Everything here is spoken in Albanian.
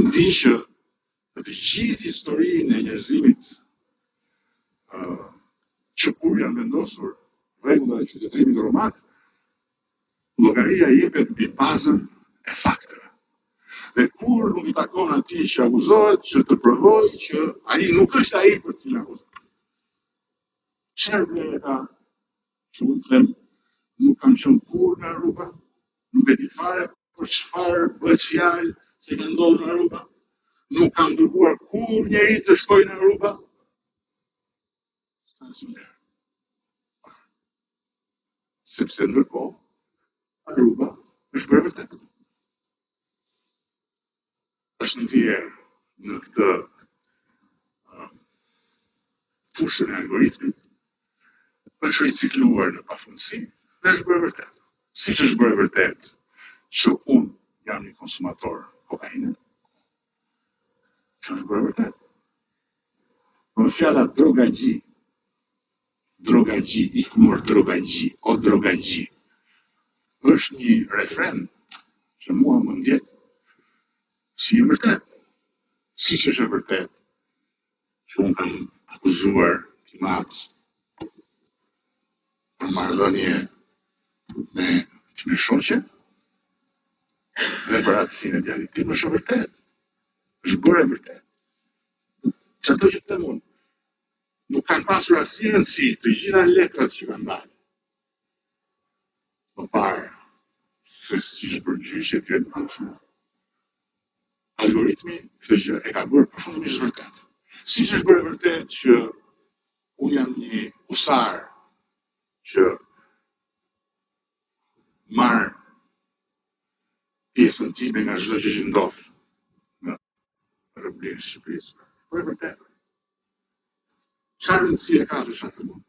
Unë di që në të gjithë historinë e njerëzimit që kur janë vendosur rregullat e qytetërimit roman, llogaria jepet mbi bazën e fakteve. Dhe kur nuk i takon atij që akuzohet që të provojë që ai nuk është ai për cilin akuzohet. Çfarë vlerë ka që unë them nuk kam qenë kurrë në Aruba, nuk e di fare për çfarë bëhet fjalë se ka ndodhur në Aruba, nuk kam dërguar kur njeri të shkojë në Aruba. S'ka asnjë vlerë. Sepse ndërkohë Aruba është bërë vërtet. Është nxjerrë në këtë fushën e algoritmit, është ricikluar në pafundësi dhe është bërë vërtet. Siç është bërë vërtet që unë jam një konsumator kokaine, që është bërë vërtet. Në fjala drogagji, ikmur drogagji, o drogagji, është një refren që mua më ndjek si e vërtet. Siç është e vërtet që unë kam akuzuar Timac për marrëdhënie me shoqe dhe për atësinë e djalit tim, është e vërtet. Është bërë e vërtet. Çdo që them unë, nuk kanë pasur asnjë rëndësi të gjitha letrat që kanë dalë më parë se si është përgjigje të vetë. Algoritmi këtë gjë e ka bërë përfundimisht vërtet. Siç është bërë vërtet që unë jam një husar që marr pjesën time nga çdo gjë që ndodh në Republikën e Shqipërisë. Bërë vërtet. Çfarë rëndësie ka se çfarë them unë?